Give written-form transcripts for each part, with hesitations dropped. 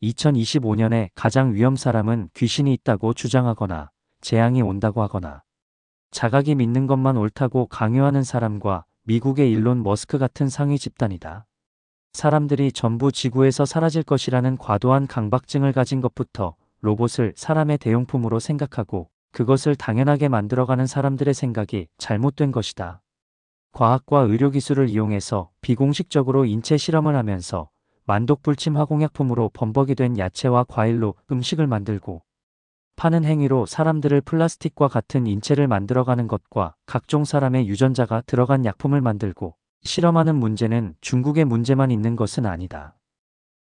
2025년에 가장 위험 사람은 귀신이 있다고 주장하거나 재앙이 온다고 하거나 자각이 믿는 것만 옳다고 강요하는 사람과 미국의 일론 머스크 같은 상위 집단이다. 사람들이 전부 지구에서 사라질 것이라는 과도한 강박증을 가진 것부터 로봇을 사람의 대용품으로 생각하고 그것을 당연하게 만들어가는 사람들의 생각이 잘못된 것이다. 과학과 의료기술을 이용해서 비공식적으로 인체 실험을 하면서 만독불침 화공약품으로 범벅이 된 야채와 과일로 음식을 만들고 파는 행위로 사람들을 플라스틱과 같은 인체를 만들어가는 것과 각종 사람의 유전자가 들어간 약품을 만들고 실험하는 문제는 중국의 문제만 있는 것은 아니다.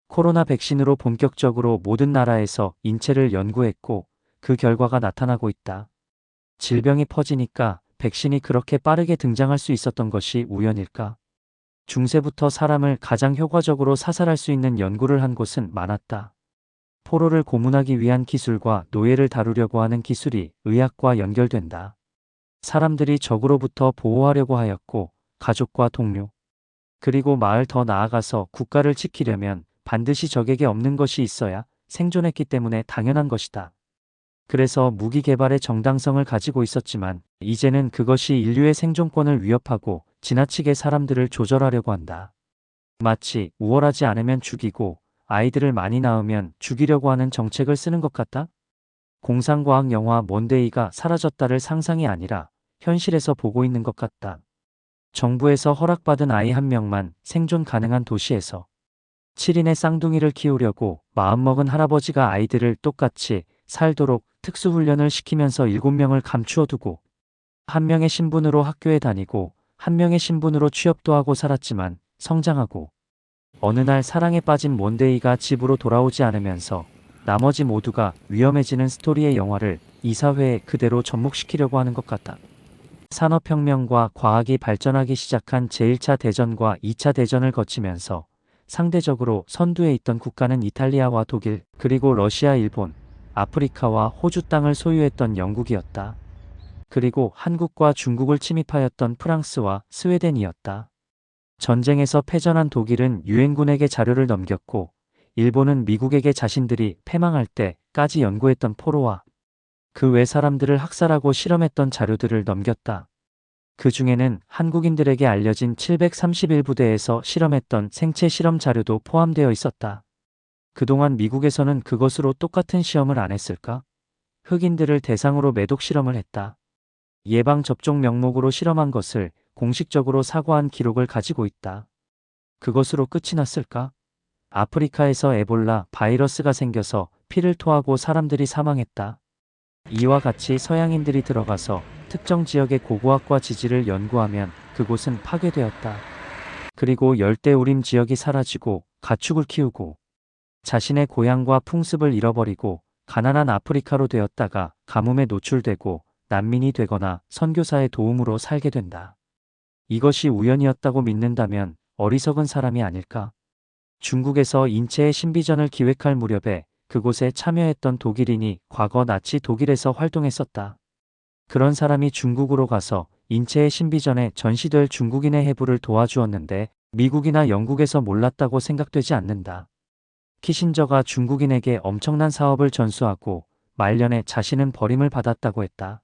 코로나 백신으로 본격적으로 모든 나라에서 인체를 연구했고 그 결과가 나타나고 있다. 질병이 퍼지니까 백신이 그렇게 빠르게 등장할 수 있었던 것이 우연일까? 중세부터 사람을 가장 효과적으로 사살할 수 있는 연구를 한 곳은 많았다. 포로를 고문하기 위한 기술과 노예를 다루려고 하는 기술이 의학과 연결된다. 사람들이 적으로부터 보호하려고 하였고 가족과 동료, 그리고 마을 더 나아가서 국가를 지키려면 반드시 적에게 없는 것이 있어야 생존했기 때문에 당연한 것이다. 그래서 무기 개발의 정당성을 가지고 있었지만 이제는 그것이 인류의 생존권을 위협하고 지나치게 사람들을 조절하려고 한다. 마치 우월하지 않으면 죽이고 아이들을 많이 낳으면 죽이려고 하는 정책을 쓰는 것 같다? 공상과학 영화 먼데이가 사라졌다를 상상이 아니라 현실에서 보고 있는 것 같다. 정부에서 허락받은 아이 한 명만 생존 가능한 도시에서 7인의 쌍둥이를 키우려고 마음먹은 할아버지가 아이들을 똑같이 살도록 특수훈련을 시키면서 7명을 감추어 두고 한 명의 신분으로 학교에 다니고 한 명의 신분으로 취업도 하고 살았지만 성장하고 어느 날 사랑에 빠진 몬데이가 집으로 돌아오지 않으면서 나머지 모두가 위험해지는 스토리의 영화를 이 사회에 그대로 접목시키려고 하는 것 같다. 산업혁명과 과학이 발전하기 시작한 제1차 대전과 2차 대전을 거치면서 상대적으로 선두에 있던 국가는 이탈리아와 독일, 그리고 러시아, 일본, 아프리카와 호주 땅을 소유했던 영국이었다. 그리고 한국과 중국을 침입하였던 프랑스와 스웨덴이었다. 전쟁에서 패전한 독일은 유엔군에게 자료를 넘겼고 일본은 미국에게 자신들이 패망할 때까지 연구했던 포로와 그 외 사람들을 학살하고 실험했던 자료들을 넘겼다. 그 중에는 한국인들에게 알려진 731부대에서 실험했던 생체 실험 자료도 포함되어 있었다. 그동안 미국에서는 그것으로 똑같은 시험을 안 했을까? 흑인들을 대상으로 매독 실험을 했다. 예방접종 명목으로 실험한 것을 공식적으로 사과한 기록을 가지고 있다. 그것으로 끝이 났을까? 아프리카에서 에볼라 바이러스가 생겨서 피를 토하고 사람들이 사망했다. 이와 같이 서양인들이 들어가서 특정 지역의 고고학과 지질을 연구하면 그곳은 파괴되었다. 그리고 열대우림 지역이 사라지고 가축을 키우고 자신의 고향과 풍습을 잃어버리고 가난한 아프리카로 되었다가 가뭄에 노출되고 난민이 되거나 선교사의 도움으로 살게 된다. 이것이 우연이었다고 믿는다면 어리석은 사람이 아닐까? 중국에서 인체의 신비전을 기획할 무렵에 그곳에 참여했던 독일인이 과거 나치 독일에서 활동했었다. 그런 사람이 중국으로 가서 인체의 신비전에 전시될 중국인의 해부를 도와주었는데 미국이나 영국에서 몰랐다고 생각되지 않는다. 키신저가 중국인에게 엄청난 사업을 전수하고 말년에 자신은 버림을 받았다고 했다.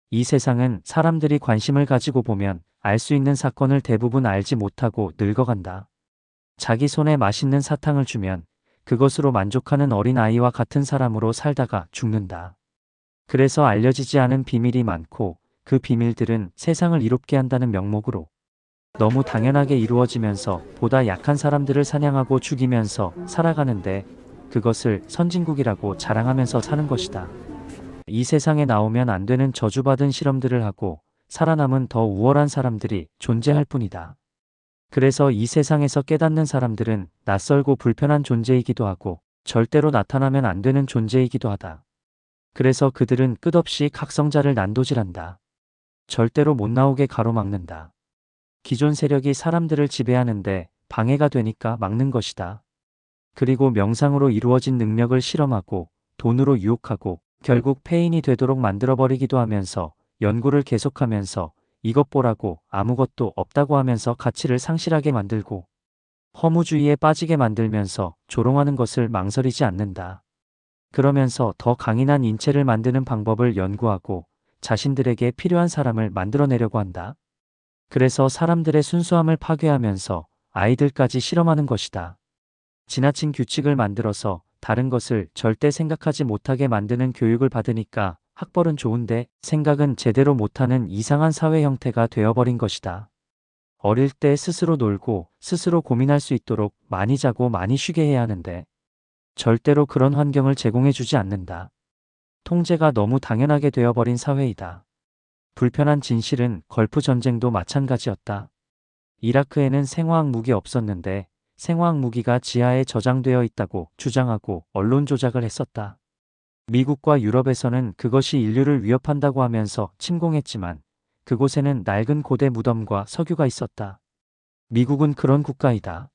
이 세상은 사람들이 관심을 가지고 보면 알 수 있는 사건을 대부분 알지 못하고 늙어간다. 자기 손에 맛있는 사탕을 주면 그것으로 만족하는 어린아이와 같은 사람으로 살다가 죽는다. 그래서 알려지지 않은 비밀이 많고 그 비밀들은 세상을 이롭게 한다는 명목으로 너무 당연하게 이루어지면서 보다 약한 사람들을 사냥하고 죽이면서 살아가는데 그것을 선진국이라고 자랑하면서 사는 것이다. 이 세상에 나오면 안 되는 저주받은 실험들을 하고 살아남은 더 우월한 사람들이 존재할 뿐이다. 그래서 이 세상에서 깨닫는 사람들은 낯설고 불편한 존재이기도 하고 절대로 나타나면 안 되는 존재이기도 하다. 그래서 그들은 끝없이 각성자를 난도질한다. 절대로 못 나오게 가로막는다. 기존 세력이 사람들을 지배하는데 방해가 되니까 막는 것이다. 그리고 명상으로 이루어진 능력을 실험하고 돈으로 유혹하고 결국 폐인이 되도록 만들어버리기도 하면서 연구를 계속하면서 이것 보라고 아무것도 없다고 하면서 가치를 상실하게 만들고 허무주의에 빠지게 만들면서 조롱하는 것을 망설이지 않는다. 그러면서 더 강인한 인체를 만드는 방법을 연구하고 자신들에게 필요한 사람을 만들어내려고 한다. 그래서 사람들의 순수함을 파괴하면서 아이들까지 실험하는 것이다. 지나친 규칙을 만들어서 다른 것을 절대 생각하지 못하게 만드는 교육을 받으니까 학벌은 좋은데 생각은 제대로 못하는 이상한 사회 형태가 되어버린 것이다. 어릴 때 스스로 놀고 스스로 고민할 수 있도록 많이 자고 많이 쉬게 해야 하는데 절대로 그런 환경을 제공해주지 않는다. 통제가 너무 당연하게 되어버린 사회이다. 불편한 진실은 걸프 전쟁도 마찬가지였다. 이라크에는 생화학 무기 없었는데 생화학 무기가 지하에 저장되어 있다고 주장하고 언론 조작을 했었다. 미국과 유럽에서는 그것이 인류를 위협한다고 하면서 침공했지만 그곳에는 낡은 고대 무덤과 석유가 있었다. 미국은 그런 국가이다.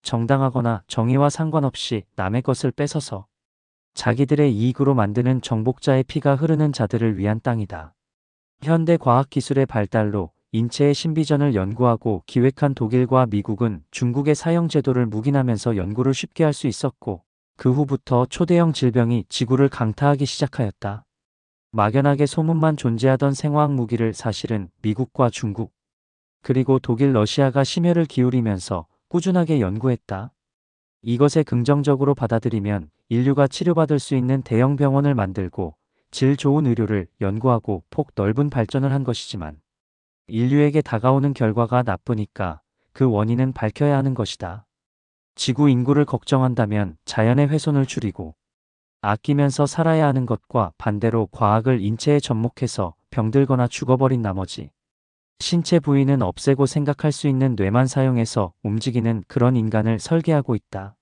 정당하거나 정의와 상관없이 남의 것을 뺏어서 자기들의 이익으로 만드는 정복자의 피가 흐르는 자들을 위한 땅이다. 현대 과학기술의 발달로 인체의 신비전을 연구하고 기획한 독일과 미국은 중국의 사형제도를 묵인하면서 연구를 쉽게 할 수 있었고 그 후부터 초대형 질병이 지구를 강타하기 시작하였다. 막연하게 소문만 존재하던 생화학 무기를 사실은 미국과 중국 그리고 독일, 러시아가 심혈을 기울이면서 꾸준하게 연구했다. 이것에 긍정적으로 받아들이면 인류가 치료받을 수 있는 대형 병원을 만들고 질 좋은 의료를 연구하고 폭 넓은 발전을 한 것이지만 인류에게 다가오는 결과가 나쁘니까 그 원인은 밝혀야 하는 것이다. 지구 인구를 걱정한다면 자연의 훼손을 줄이고 아끼면서 살아야 하는 것과 반대로 과학을 인체에 접목해서 병들거나 죽어버린 나머지 신체 부위는 없애고 생각할 수 있는 뇌만 사용해서 움직이는 그런 인간을 설계하고 있다.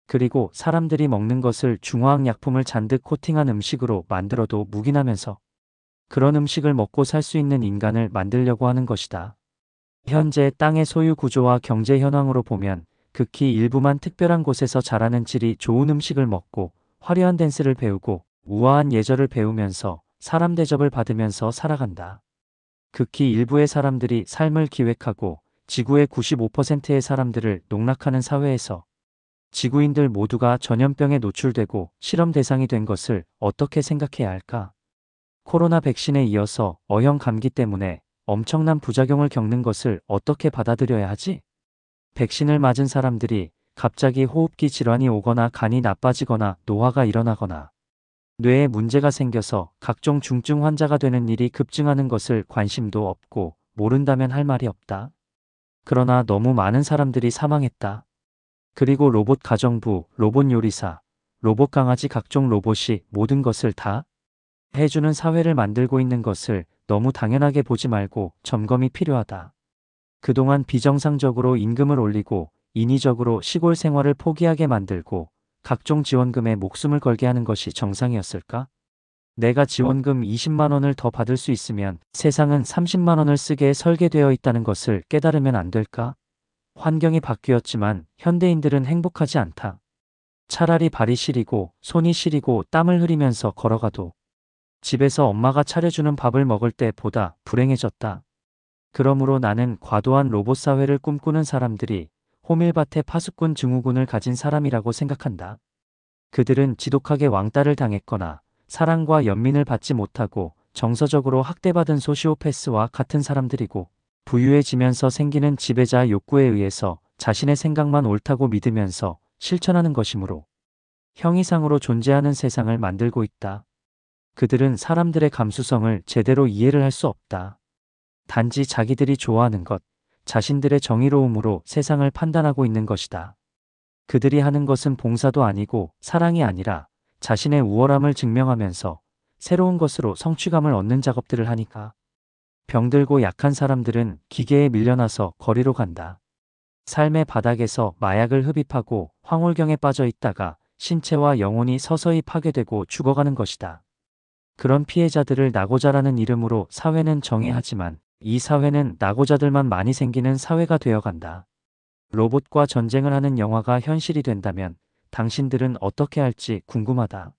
그리고 사람들이 먹는 것을 중화학 약품을 잔뜩 코팅한 음식으로 만들어도 묵인하면서 그런 음식을 먹고 살 수 있는 인간을 만들려고 하는 것이다. 현재 땅의 소유 구조와 경제 현황으로 보면 극히 일부만 특별한 곳에서 자라는 질이 좋은 음식을 먹고 화려한 댄스를 배우고 우아한 예절을 배우면서 사람 대접을 받으면서 살아간다. 극히 일부의 사람들이 삶을 기획하고 지구의 95%의 사람들을 농락하는 사회에서 지구인들 모두가 전염병에 노출되고 실험 대상이 된 것을 어떻게 생각해야 할까? 코로나 백신에 이어서 어형 감기 때문에 엄청난 부작용을 겪는 것을 어떻게 받아들여야 하지? 백신을 맞은 사람들이 갑자기 호흡기 질환이 오거나 간이 나빠지거나 노화가 일어나거나 뇌에 문제가 생겨서 각종 중증 환자가 되는 일이 급증하는 것을 관심도 없고 모른다면 할 말이 없다. 그러나 너무 많은 사람들이 사망했다. 그리고 로봇 가정부, 로봇 요리사, 로봇 강아지 각종 로봇이 모든 것을 다 해주는 사회를 만들고 있는 것을 너무 당연하게 보지 말고 점검이 필요하다. 그동안 비정상적으로 임금을 올리고 인위적으로 시골 생활을 포기하게 만들고 각종 지원금에 목숨을 걸게 하는 것이 정상이었을까? 내가 지원금 20만 원을 더 받을 수 있으면 세상은 30만 원을 쓰게 설계되어 있다는 것을 깨달으면 안 될까? 환경이 바뀌었지만 현대인들은 행복하지 않다. 차라리 발이 시리고 손이 시리고 땀을 흘리면서 걸어가도 집에서 엄마가 차려주는 밥을 먹을 때보다 불행해졌다. 그러므로 나는 과도한 로봇 사회를 꿈꾸는 사람들이 호밀밭의 파수꾼 증후군을 가진 사람이라고 생각한다. 그들은 지독하게 왕따를 당했거나 사랑과 연민을 받지 못하고 정서적으로 학대받은 소시오패스와 같은 사람들이고 부유해지면서 생기는 지배자 욕구에 의해서 자신의 생각만 옳다고 믿으면서 실천하는 것이므로 형이상으로 존재하는 세상을 만들고 있다. 그들은 사람들의 감수성을 제대로 이해를 할 수 없다. 단지 자기들이 좋아하는 것, 자신들의 정의로움으로 세상을 판단하고 있는 것이다. 그들이 하는 것은 봉사도 아니고 사랑이 아니라 자신의 우월함을 증명하면서 새로운 것으로 성취감을 얻는 작업들을 하니까. 병들고 약한 사람들은 기계에 밀려나서 거리로 간다. 삶의 바닥에서 마약을 흡입하고 황홀경에 빠져 있다가 신체와 영혼이 서서히 파괴되고 죽어가는 것이다. 그런 피해자들을 나고자라는 이름으로 사회는 정의하지만 이 사회는 나고자들만 많이 생기는 사회가 되어간다. 로봇과 전쟁을 하는 영화가 현실이 된다면 당신들은 어떻게 할지 궁금하다.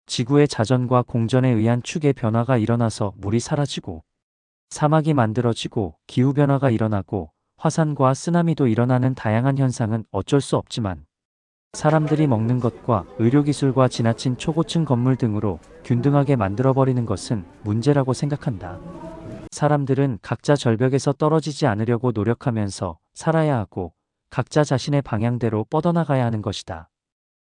지구의 자전과 공전에 의한 축의 변화가 일어나서 물이 사라지고 사막이 만들어지고 기후변화가 일어나고 화산과 쓰나미도 일어나는 다양한 현상은 어쩔 수 없지만 사람들이 먹는 것과 의료기술과 지나친 초고층 건물 등으로 균등하게 만들어버리는 것은 문제라고 생각한다. 사람들은 각자 절벽에서 떨어지지 않으려고 노력하면서 살아야 하고 각자 자신의 방향대로 뻗어나가야 하는 것이다.